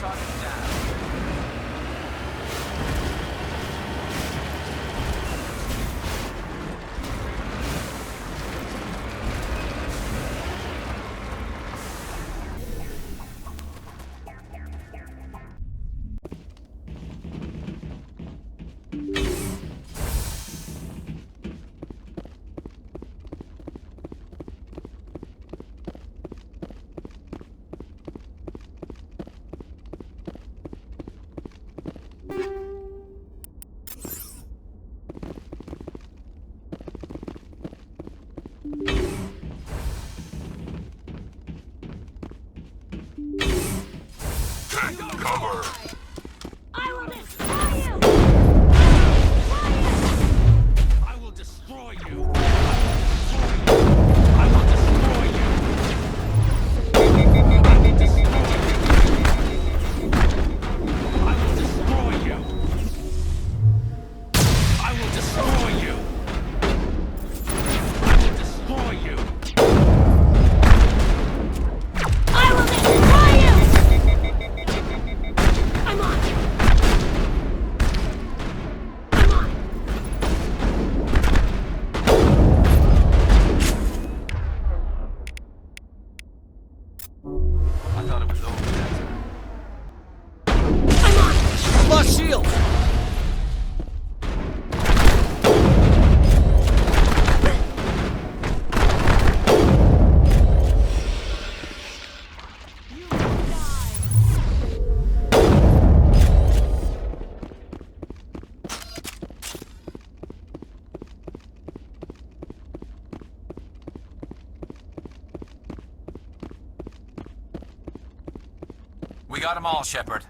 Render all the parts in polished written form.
Target down. Cover! I will destroy you! I will destroy you! I will destroy you! I will destroy you! I will destroy you! I will destroy you! I will destroy you! I'm on! I'm on! I thought it was over, Jackson. I'm on! Lost shield! You will die! We got them all, Shepard.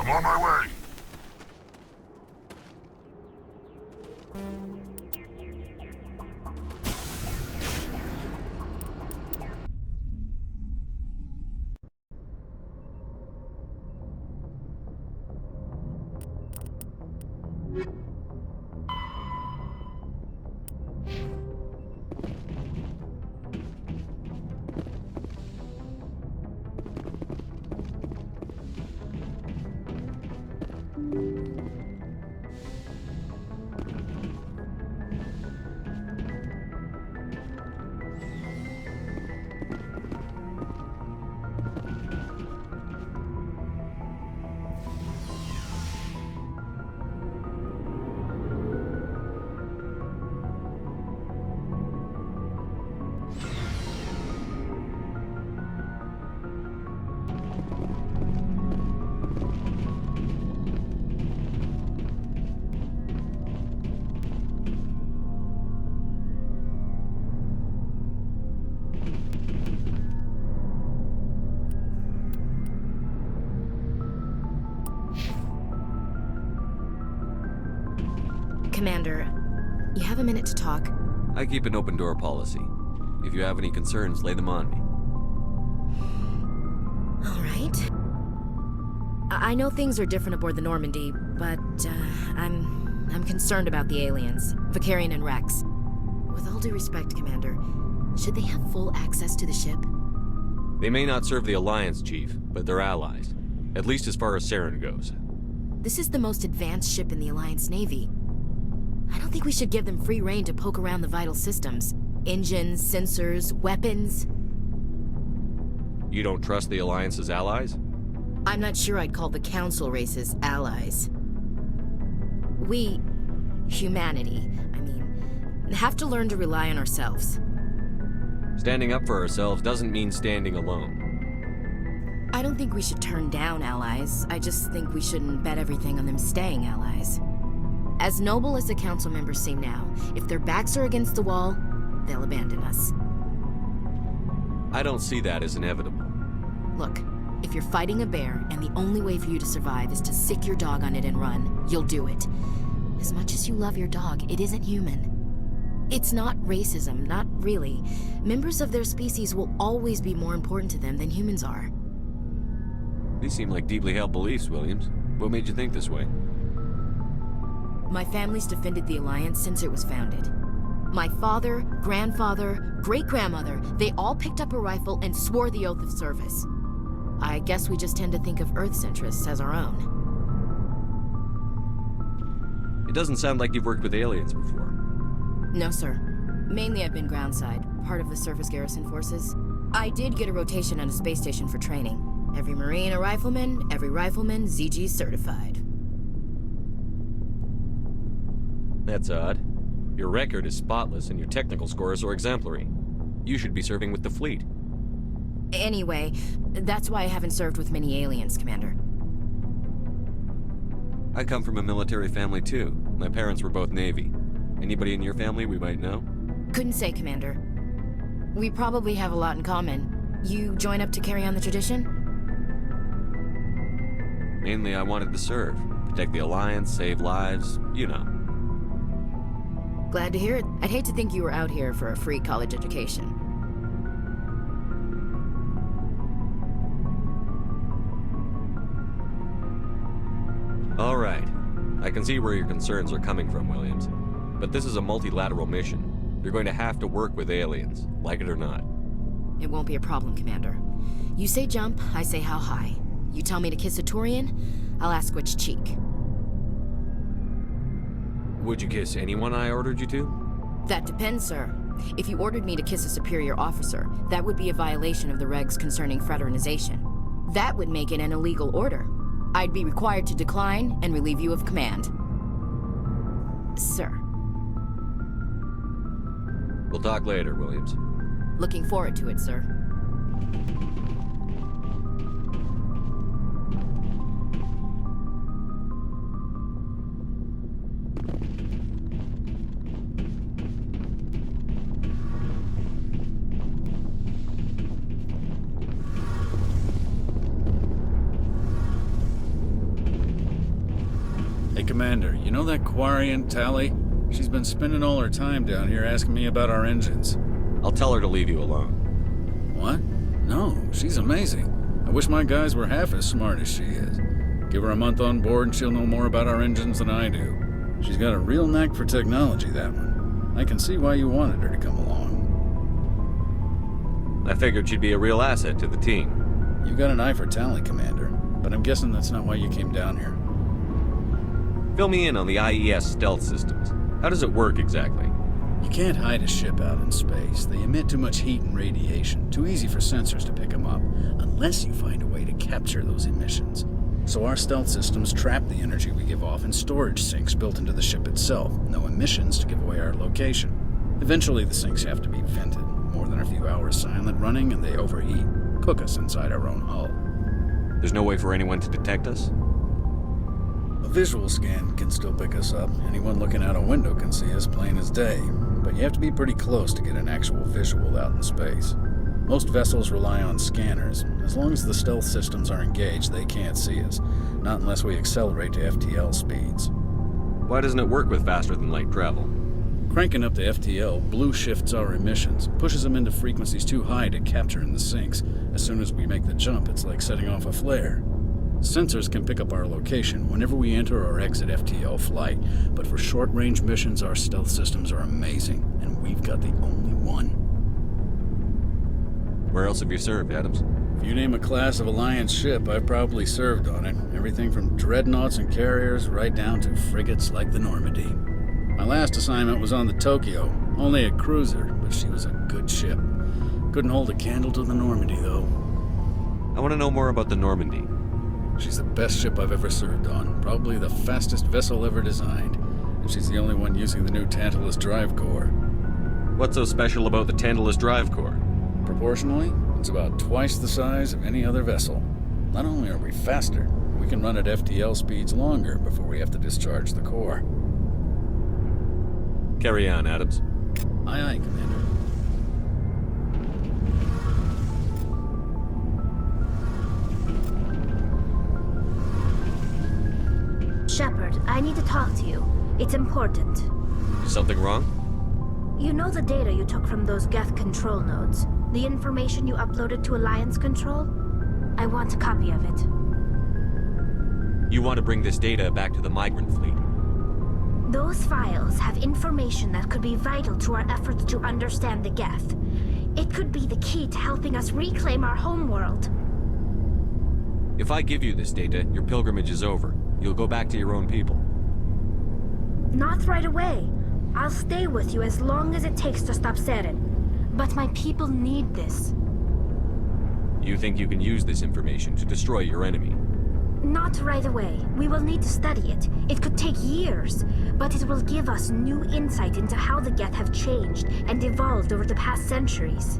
I'm on my way. Commander, you have a minute to talk? I keep an open door policy. If you have any concerns, lay them on me. All right. I know things are different aboard the Normandy, but I'm concerned about the aliens, Vicarian and Rex. With all due respect, Commander, should they have full access to the ship? They may not serve the Alliance, Chief, but they're allies. At least as far as Saren goes. This is the most advanced ship in the Alliance Navy. I don't think we should give them free rein to poke around the vital systems. Engines, sensors, weapons. You don't trust the Alliance's allies? I'm not sure I'd call the Council races allies. We, humanity, have to learn to rely on ourselves. Standing up for ourselves doesn't mean standing alone. I don't think we should turn down allies. I just think we shouldn't bet everything on them staying allies. As noble as the Council members seem now, if their backs are against the wall, they'll abandon us. I don't see that as inevitable. Look, if you're fighting a bear and the only way for you to survive is to sick your dog on it and run, you'll do it. As much as you love your dog, it isn't human. It's not racism, not really. Members of their species will always be more important to them than humans are. These seem like deeply held beliefs, Williams. What made you think this way? My family's defended the Alliance since it was founded. My father, grandfather, great-grandmother, they all picked up a rifle and swore the oath of service. I guess we just tend to think of Earth's interests as our own. It doesn't sound like you've worked with aliens before. No, sir. Mainly I've been groundside, part of the surface garrison forces. I did get a rotation on a space station for training. Every Marine a rifleman, every rifleman ZG certified. That's odd. Your record is spotless and your technical scores are exemplary. You should be serving with the fleet. Anyway, that's why I haven't served with many aliens, Commander. I come from a military family too. My parents were both Navy. Anybody in your family we might know? Couldn't say, Commander. We probably have a lot in common. You join up to carry on the tradition? Mainly I wanted to serve. Protect the Alliance, save lives, you know. Glad to hear it. I'd hate to think you were out here for a free college education. All right. I can see where your concerns are coming from, Williams. But this is a multilateral mission. You're going to have to work with aliens, like it or not. It won't be a problem, Commander. You say jump, I say how high. You tell me to kiss a Turian, I'll ask which cheek. Would you kiss anyone I ordered you to? That depends, sir. If you ordered me to kiss a superior officer, that would be a violation of the regs concerning fraternization. That would make it an illegal order. I'd be required to decline and relieve you of command. Sir. We'll talk later, Williams. Looking forward to it, sir. Hey, Commander, you know that Quarian, Tally? She's been spending all her time down here asking me about our engines. I'll tell her to leave you alone. What? No, she's amazing. I wish my guys were half as smart as she is. Give her a month on board and she'll know more about our engines than I do. She's got a real knack for technology, that one. I can see why you wanted her to come along. I figured she'd be a real asset to the team. You got an eye for Tally, Commander, but I'm guessing that's not why you came down here. Fill me in on the IES stealth systems. How does it work exactly? You can't hide a ship out in space. They emit too much heat and radiation. Too easy for sensors to pick them up, unless you find a way to capture those emissions. So our stealth systems trap the energy we give off in storage sinks built into the ship itself. No emissions to give away our location. Eventually the sinks have to be vented. More than a few hours silent running and they overheat. Cook us inside our own hull. There's no way for anyone to detect us? A visual scan can still pick us up. Anyone looking out a window can see us plain as day. But you have to be pretty close to get an actual visual out in space. Most vessels rely on scanners. As long as the stealth systems are engaged, they can't see us. Not unless we accelerate to FTL speeds. Why doesn't it work with faster than light travel? Cranking up to FTL blue shifts our emissions, pushes them into frequencies too high to capture in the sinks. As soon as we make the jump, it's like setting off a flare. Sensors can pick up our location whenever we enter or exit FTL flight, but for short-range missions, our stealth systems are amazing, and we've got the only one. Where else have you served, Adams? If you name a class of Alliance ship, I've probably served on it. Everything from dreadnoughts and carriers right down to frigates like the Normandy. My last assignment was on the Tokyo, only a cruiser, but she was a good ship. Couldn't hold a candle to the Normandy, though. I want to know more about the Normandy. She's the best ship I've ever served on, probably the fastest vessel ever designed, and she's the only one using the new Tantalus drive core. What's so special about the Tantalus drive core? Proportionally, it's about twice the size of any other vessel. Not only are we faster, we can run at FTL speeds longer before we have to discharge the core. Carry on, Adams. Aye, aye, Commander. Shepard, I need to talk to you. It's important. Is something wrong? You know the data you took from those Geth control nodes? The information you uploaded to Alliance Control? I want a copy of it. You want to bring this data back to the migrant fleet? Those files have information that could be vital to our efforts to understand the Geth. It could be the key to helping us reclaim our homeworld. If I give you this data, your pilgrimage is over. You'll go back to your own people. Not right away. I'll stay with you as long as it takes to stop Saren. But my people need this. You think you can use this information to destroy your enemy? Not right away. We will need to study it. It could take years, but it will give us new insight into how the Geth have changed and evolved over the past centuries.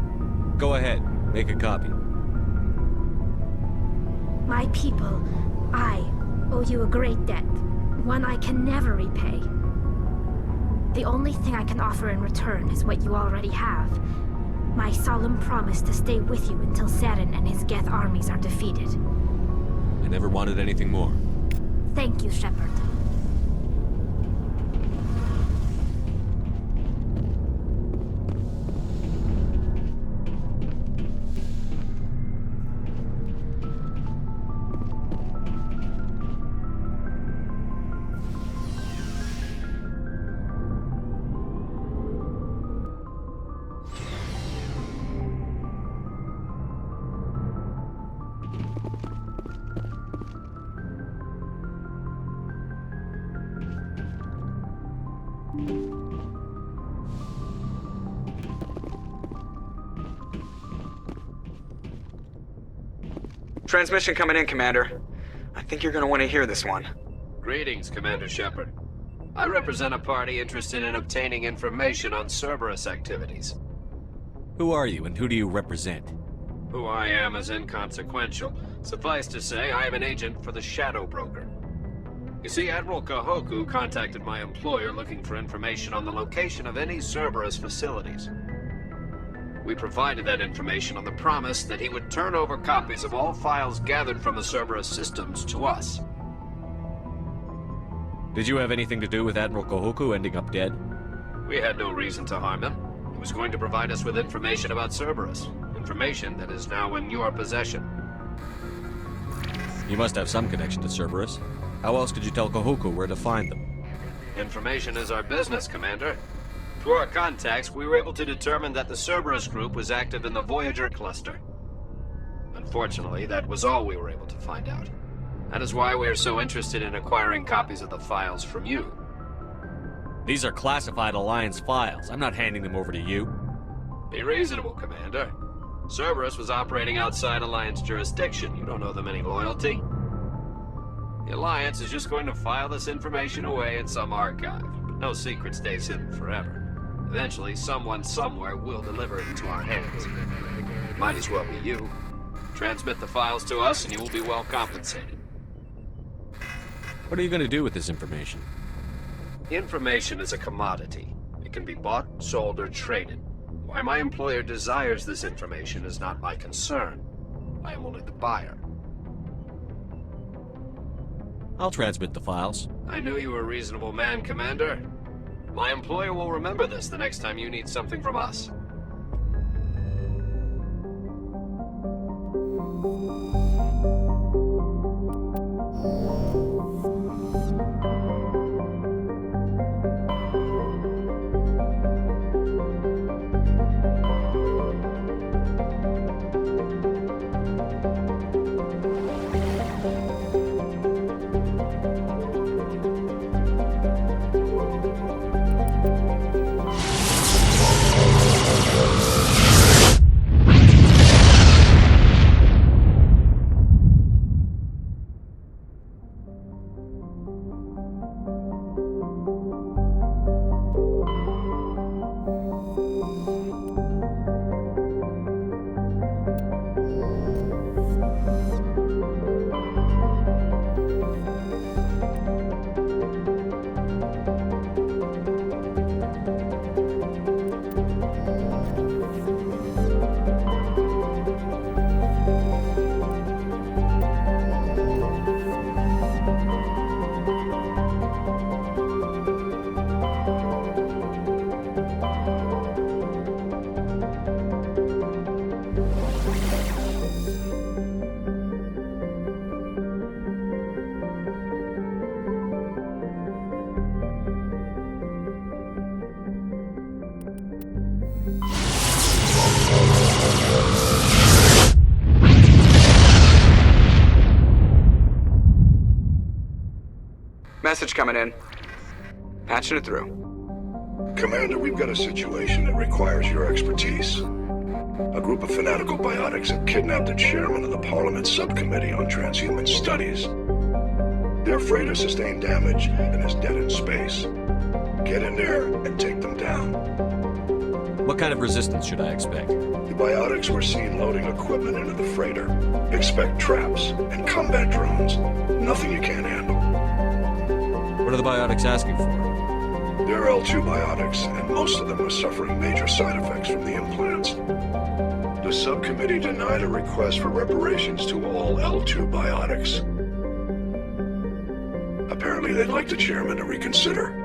Go ahead. Make a copy. My people, I owe you a great debt. One I can never repay. The only thing I can offer in return is what you already have. My solemn promise to stay with you until Saren and his Geth armies are defeated. I never wanted anything more. Thank you, Shepard. Transmission coming in, Commander. I think you're gonna want to hear this one. Greetings, Commander Shepard. I represent a party interested in obtaining information on Cerberus activities. Who are you and who do you represent? Who I am is inconsequential. Suffice to say, I am an agent for the Shadow Broker. You see, Admiral Kahoku contacted my employer looking for information on the location of any Cerberus facilities. We provided that information on the promise that he would turn over copies of all files gathered from the Cerberus systems to us. Did you have anything to do with Admiral Kahoku ending up dead? We had no reason to harm him. He was going to provide us with information about Cerberus. Information that is now in your possession. You must have some connection to Cerberus. How else could you tell Kahoku where to find them? Information is our business, Commander. Through our contacts, we were able to determine that the Cerberus group was active in the Voyager cluster. Unfortunately, that was all we were able to find out. That is why we are so interested in acquiring copies of the files from you. These are classified Alliance files. I'm not handing them over to you. Be reasonable, Commander. Cerberus was operating outside Alliance jurisdiction. You don't owe them any loyalty. The Alliance is just going to file this information away in some archive. But no secret stays hidden forever. Eventually, someone somewhere will deliver it into our hands. Might as well be you. Transmit the files to us and you will be well compensated. What are you going to do with this information? Information is a commodity. It can be bought, sold, or traded. Why my employer desires this information is not my concern. I am only the buyer. I'll transmit the files. I knew you were a reasonable man, Commander. My employer will remember this the next time you need something from us. Message coming in. Patching it through. Commander, we've got a situation that requires your expertise. A group of fanatical biotics have kidnapped the chairman of the Parliament Subcommittee on Transhuman Studies. Their freighter sustained damage and is dead in space. Get in there and take them down. What kind of resistance should I expect? The biotics were seen loading equipment into the freighter. Expect traps and combat drones. Nothing you can't handle. What are the biotics asking for? They're L2 biotics, and most of them are suffering major side effects from the implants. The subcommittee denied a request for reparations to all L2 biotics. Apparently they'd like the chairman to reconsider.